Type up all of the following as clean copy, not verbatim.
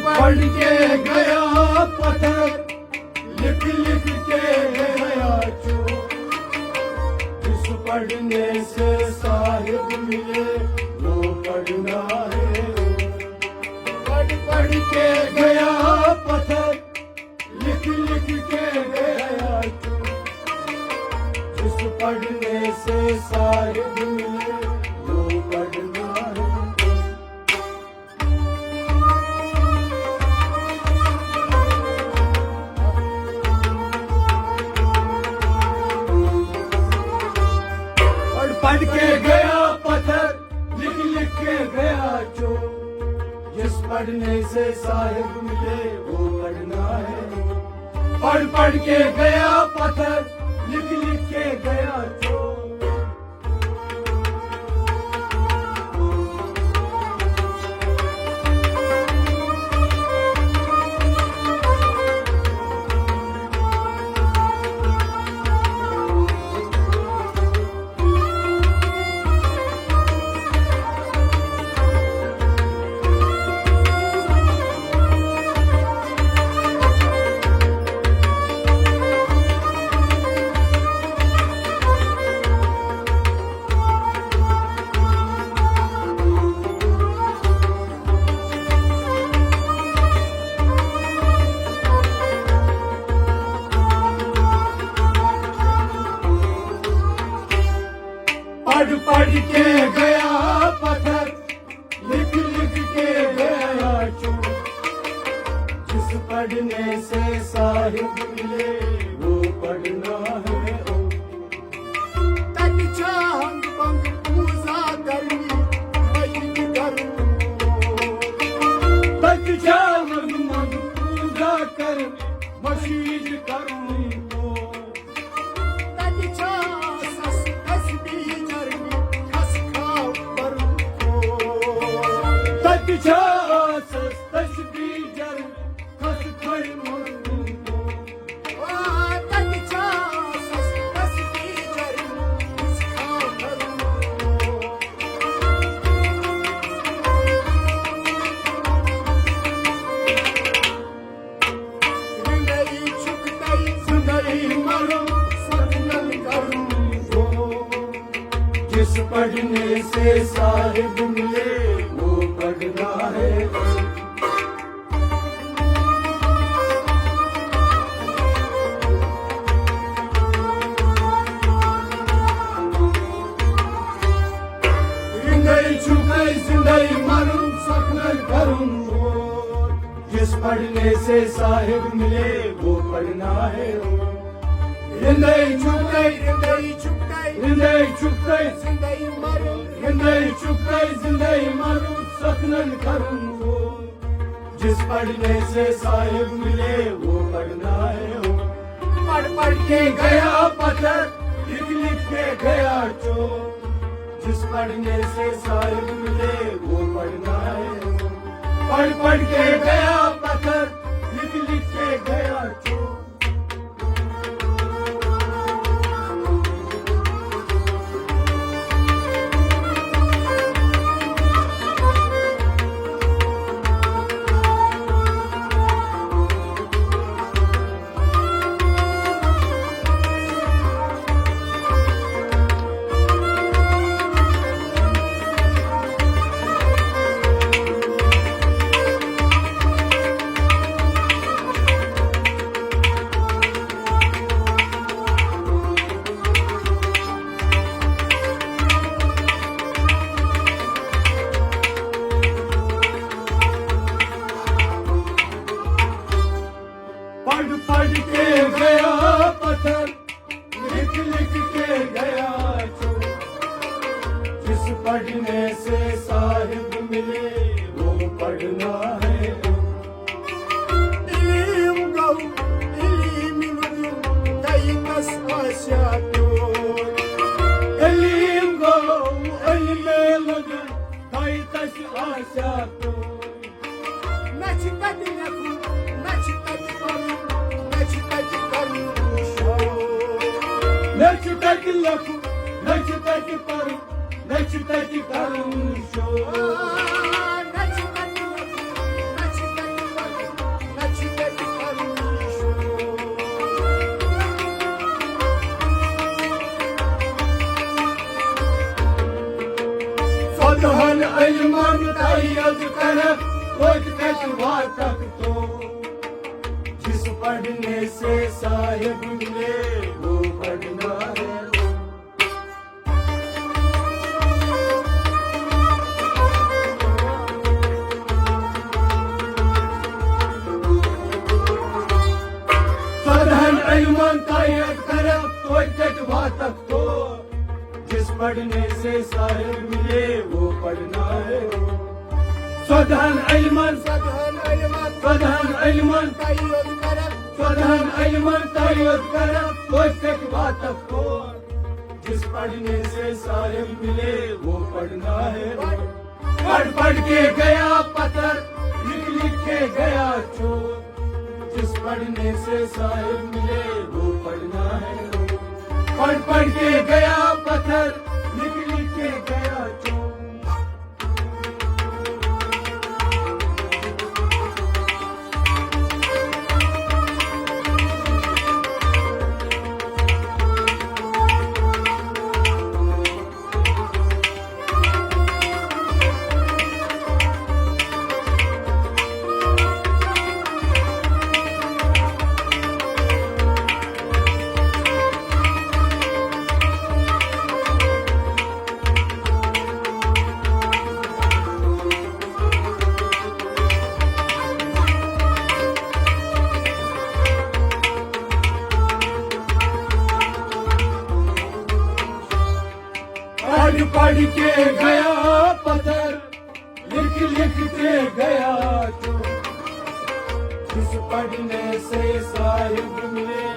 पढ़ के गया पत्थर, लिख लिख के गया चोर। जिस पढ़ने से साहिब मिले वो पढ़ना है। पढ़ के गया पत्थर, लिख लिख के गया चोर। जिस पढ़ने से साहिब मिले वो पढ़ना है। पढ़ के गया पत्थर, लिख लिख के गया चोर। जिस पढ़ने से साहिब मिले वो पढ़ना है। पढ़ के गया पत्थर, लिख लिख के गया चोर। पढ़ के गया पत्थर, लिख लिख के गया चोर। जिस पढ़ने से साहिब मिले वो पढ़ना है। तन चांद पंग पूजा करनी मईद करूं। तन चांद पंग पूजा कर मशीद करूं। जिस पढ़ने से साहिब मिले वो पढ़ना है। जिंदगी छुपई जिंदगी मरूं सकनल करूं। जिस पढ़ने से साहिब मिले वो पढ़ना है। जिंदगी छुपई जिंदगी छुपई जिंदगी छुपई जिंदगी मरूं। जिंदगी छुपई जिंदगी मरूं सकनल करूं। जिस पढ़ने से साहिब मिले वो पढ़ना है। पढ़ के गया पत्थर, लिख लिख के गया चोर। जिस पढ़ने से साहिब मिले वो पढ़ना है। पढ़ के गया पत्थर, लिख लिख के गया चोर। पढ़ के गया पत्थर, लिख लिख के गया चोर। जिस पढ़ने से साहिब मिले वो पढ़ना है। इल्म गौ इल्म कई कस आशा चोर। इल्म गौ इल्म लगन कई कस आशा चोर। नचकत लखू नचकत करूं। नचकत लखू नच तति करुं नच तति करुं शोर Sodhan ilman tayyad kar रोज कटवा तक तो जिस पढ़ने से साहिब मिले वो पढ़ना है सदहन इल्मन तायद कर रोज कटवा तक तो जिस पढ़ने से साहिब मिले वो पढ़ना है सदहन इल्मन तायद कर कोई कटवा तक तो जिस पढ़ने से साहिब मिले वो पढ़ना है पढ़ पढ़ के गया पत्थर लिख लिख के गया चोर जिस पढ़ने से साहिब मिले वो पढ़ना है पढ़ पढ़ के गया पत्थर लिख लिख के गया चोर पढ़ के गया पत्थर लिख लिख के गया चोर जिस पढ़ने से साहिब मिले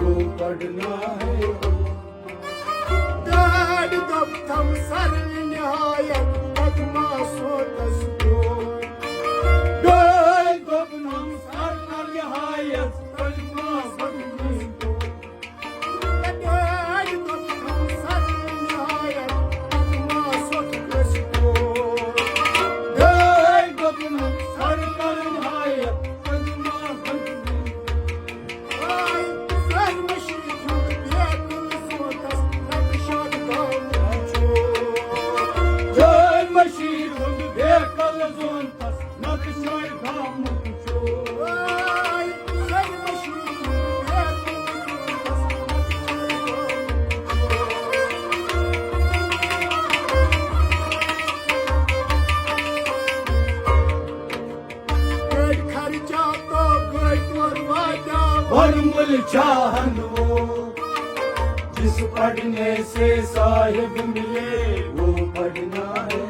वो पढ़ना है Dad doktam sarı nihayet bakma sotasco Dad doktam sarı nihayet bakma sotasco Dad doktam sarı nihayet bakma sotasco Dad doktam sarı nihayet bakma sotasco Ay sarmaşı tut yakın sotas nakşad gamço Dad maşir hund bekal zontas nakşay gamço Ay sarmaşı tut yakın sotas Gad kharcha to gad marwada और मुलझान वो जिस पढ़ने से साहिब मिले वो पढ़ना है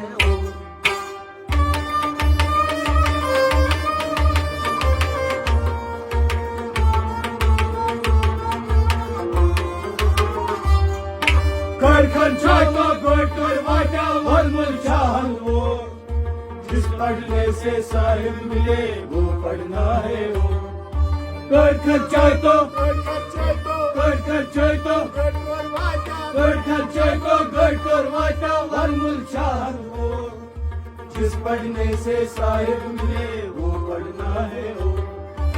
कर खर्चा तो गोटर वाटा और मुलझान वो जिस पढ़ने से साहिब मिले वो पढ़ना है वो कर खर्चा तो gad kharcha to कर खर्चा तो gad marwada कर खर्चे को गढ़ करवाता और मुलझान वो जिस पढ़ने से साहिब मिले वो पढ़ना है वो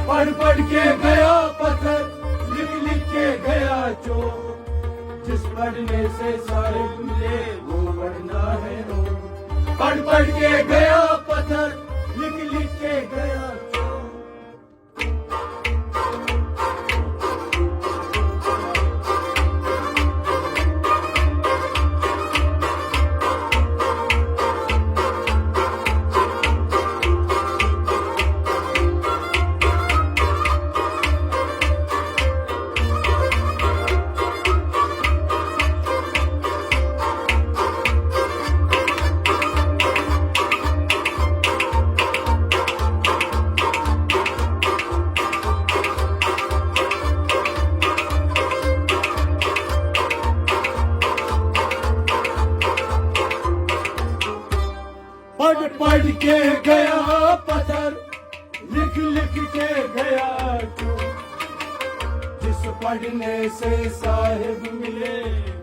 पढ़ पढ़ के गया पत्थर लिख लिख के गया चोर जिस पढ़ने से साहिब मिले वो पढ़ना है वो पढ़ पढ़ के गया पत्थर लिख लिख के गया चोर पढ़ पढ़ के गया पत्थर लिख लिख के गया चोर जिस पढ़ने से साहिब मिले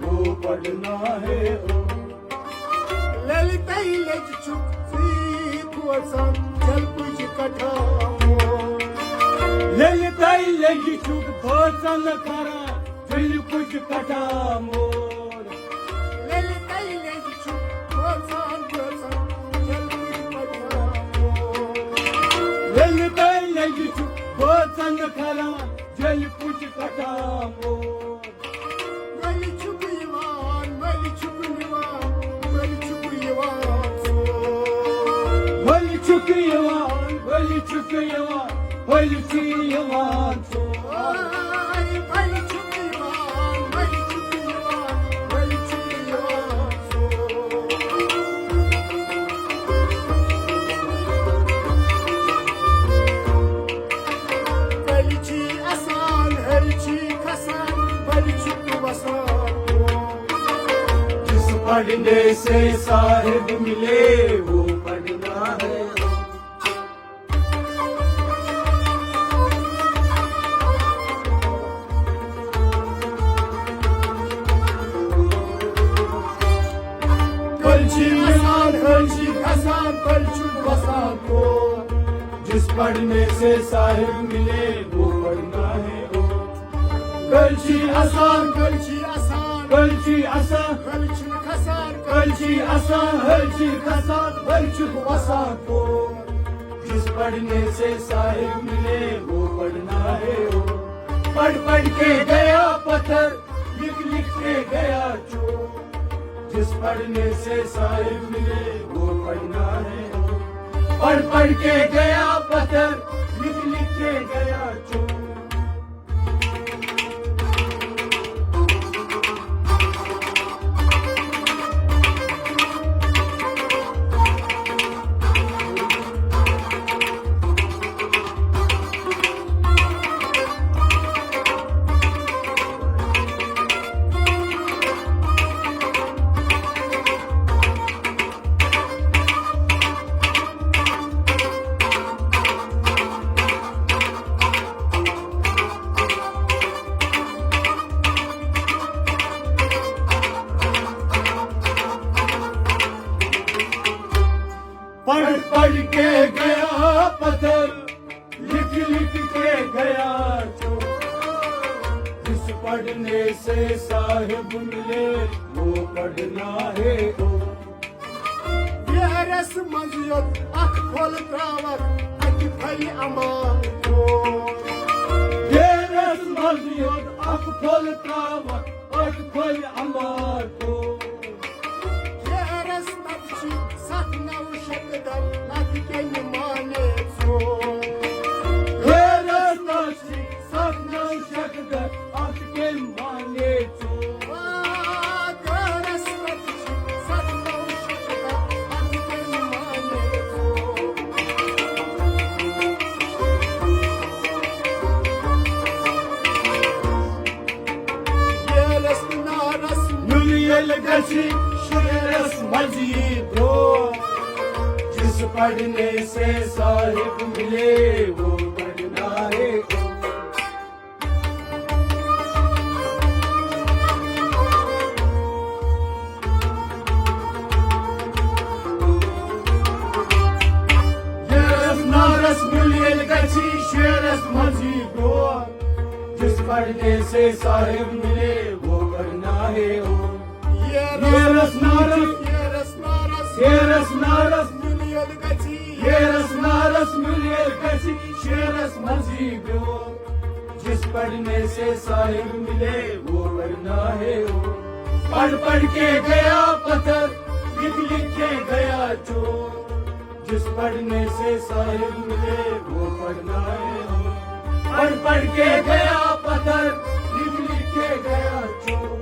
वो पढ़ना है ओ ललितै लज चुक्ति कोसन जल कुछ कठामो ललितै लज चुक भोसन खरा जल कुछ कटा मोर ललितै लज चुक कोसन जल कुछ कठामो ललितै लज चुक भोसन खरा जल कुछ कटा मोर मलि चुक यवान मलि चुक यवान मलि चुक यवान वली चुकी यवान वली चुकी यवान वली चुकी यवान आई मलि चुक यवान मलि चुक यवान मलि चुक यवान बलिची आसान हलची खसान मलि चुक वसान जिस पढ़ने से साहिब मिले वो पढ़ना है बलिची आसान हलची खसान बलिचु वसान को जिस पढ़ने से साहिब मिले वो पढ़ना है ओ कलची आसान बलिची आसान कलची आसान बलिचु खसान कलची आसान हलची खसान बलचुक वसान को जिस पढ़ने से साहिब मिले वो पढ़ना है ओ पढ़ पढ़ के गया पत्थर लिख लिख के गया चोर जिस पढ़ने से साहिब मिले वो पढ़ना है ओ पढ़ पढ़ के गया पत्थर लिख लिख के गया चोर पढ़ पढ़ के गया पत्थर लिख लिख के गया चोर जिस पढ़ने से साहिब मिले वो पढ़ना है ओ बिहारस मंजियत अख खोल त्रावर अख फली अमान को Yeres maziyot ak fol travat ak fol amar ko बिहारस मच्छी सत नव शकदर अख केन माने सो Yeres nashi sakna shakda ak ke mane cho बिहारस मच्छी सत नव शकदर अख केन माने सो बिहारस नारस Nuliyel gachi sheres mazid ro जिस पढ़ने से साहिब मिले वो पढ़ना है ओ Yeres naras mülyel gachi sheres mazid ro जिस पढ़ने से साहिब मिले वो पढ़ना है ओ Yeres naras Yeres naras Milyon gachi Yeres naras mülyel gachi sheres mazid ro जिस पढ़ने से साहिब मिले वो पढ़ना है ओ पढ़ पढ़ के गया पत्थर लिख लिख के गया चोर जिस पढ़ने से साहिब मिले वो पढ़ना है ओ पढ़ पढ़ के गया पत्थर लिख लिख के गया चोर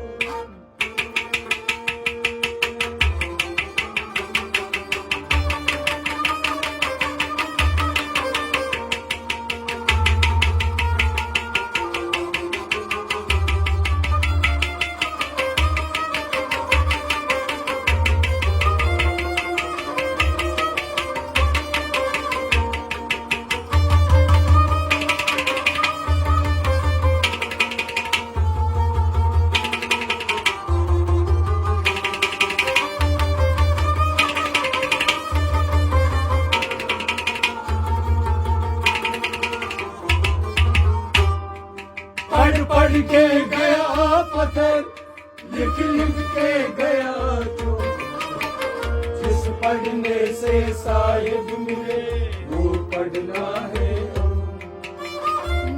के गया पत्थर, लिख लिख के गया चोर। जिस पढ़ने से साहिब मिले वो पढ़ना है।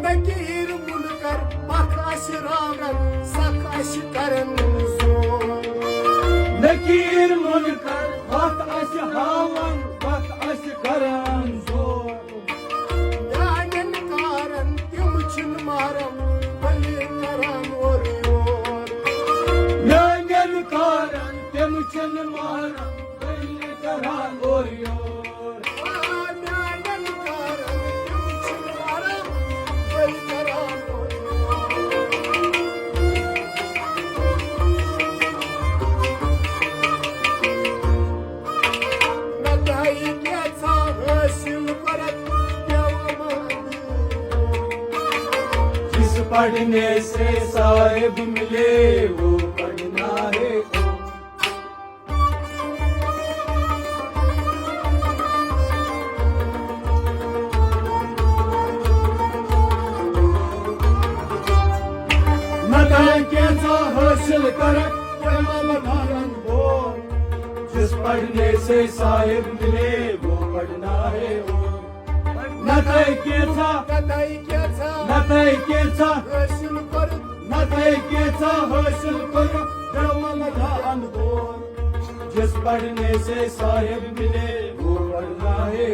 नकीर मुनकर पख आशि रागन सख आशि करन जोर। नकीर मुनकर पख आशि हावन पख आशि करन जोर। न्यायन कारण तिम छिन मारम बलि करन और योर। न्यायन कारण तिम छिन मारम बलि करन और योर। न्यायन कारण तिम छिन मारम बलि करन और योर। नदाई त्याचा हासिल परत देव जिस पढ़ने से साहिब मिले वो पढ़ना है। नदायिका हासिल कर बोल। जिस पढ़ने से साहिब मिले वो पढ़ना है। नदायिका नदायिका हासिल परत नदायिका हासिल कर बोल। जिस पढ़ने से साहिब मिले वो पढ़ना है।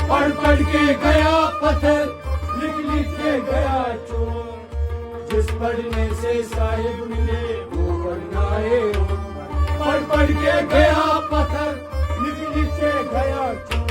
पढ़ पढ़ के गया पत्थर, लिख लिख के गया चोर। जिस पढ़ने से साहिब मिले वो पढ़ना है। पढ़ पढ़ के गया पत्थर, लिख लिख के गया चोर।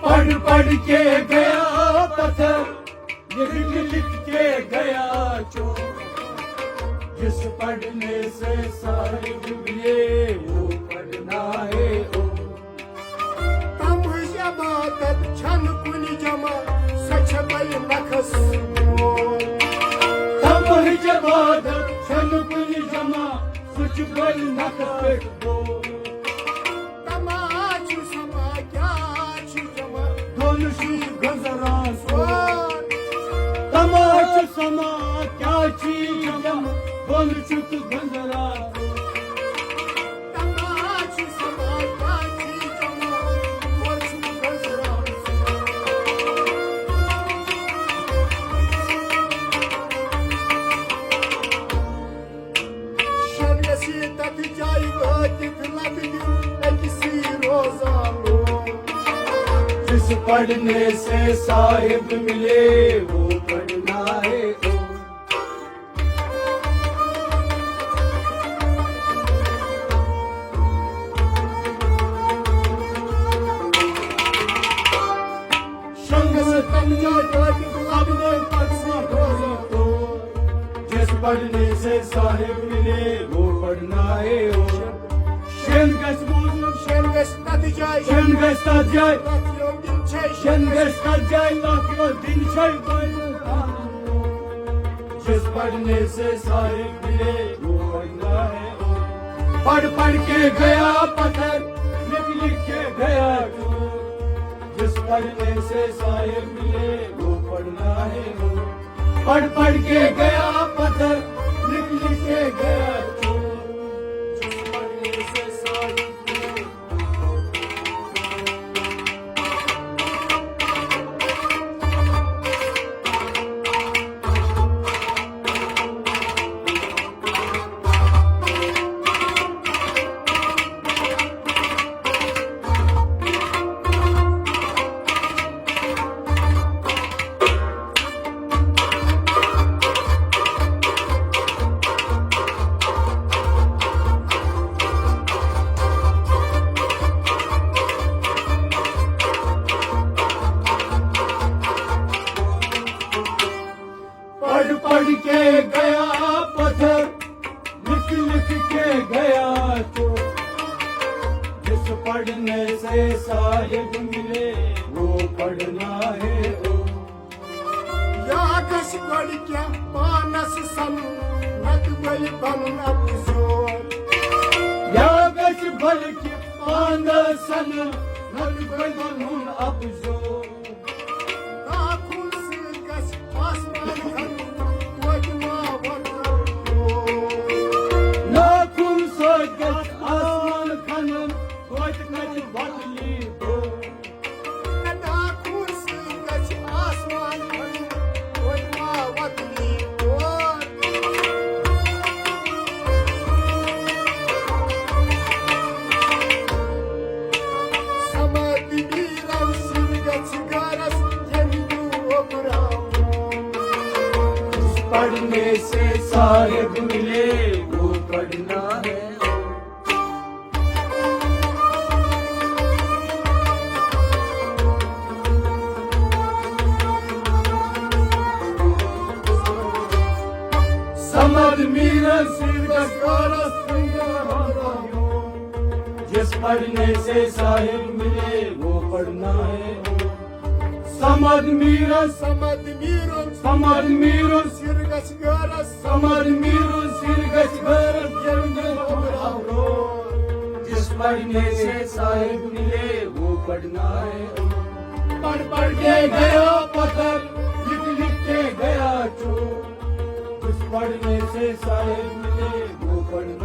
पढ़ पढ़ के गया पत्थर, लिख लिख के गया चोर। जिस पढ़ने से साहिब मिले वो पढ़ना है। तम जमात छन कुनि जमा सच बल नखस मोर। तम जमात छन कुनि जमा सच बल नखस बोल। तमाच समा क्या छु जमा दोन शी गजरा सोर। तमाच समा क्या चीज जम दोन चुक गजरा। तमाच समा क्या छु जमा दोन छु गजरा शर्यसी तत जाई वातित लबदी अकिसी रोजालो। जिस पढ़ने से साहिब मिले वो पढ़ना है। जिस पढ़ने से साहिब मिले वो पढ़ना है। शेन गस बोल शेन गस तत जाई शेन गस तत जाय लाखियो दिन छै शेन गस तत जाय लाखियो दिन छै। जिस पढ़ने से साहिब मिले वो पढ़ना है। पढ़ पढ़ के गया पत्थर, लिख लिख के गया चोर। जिस पढ़ने से साहिब मिले वो पढ़ना है। पढ़ पढ़ के गया पत्थर, लिख लिख के गया चोर। जिस पढ़ने से साहिब मिले लिख के गया तो जिस पढ़ने से साहिब मिले वो पढ़ना है ओ यागस गड़िया पानस सन नकबल बन अफसोस यागस भल के पानसन नकबल बन अफसोस नाखून से गस आसमान खन वजमा वतो नाखून से गस आसमान खनन कोट कट बदली हो नाखून से गस आसमान खन वजमा वतली समति वीरम सिर गस गारस जंदू ओबराम पढ़ने से साहिब मिले वो पढ़ना है समद मीरा सिर गस जिस पढ़ने से साहिब मिले वो पढ़ना है समद मीरा समद वीरम समद मीरो सिर गस गारस समद मीरो सिर गस घर जिस पढ़ने से साहिब मिले वो पढ़ना है पढ़ पढ़ के गया पत्थर लिख लिख के गया चो जिस पढ़ने से साहिब मिले वो पढ़ना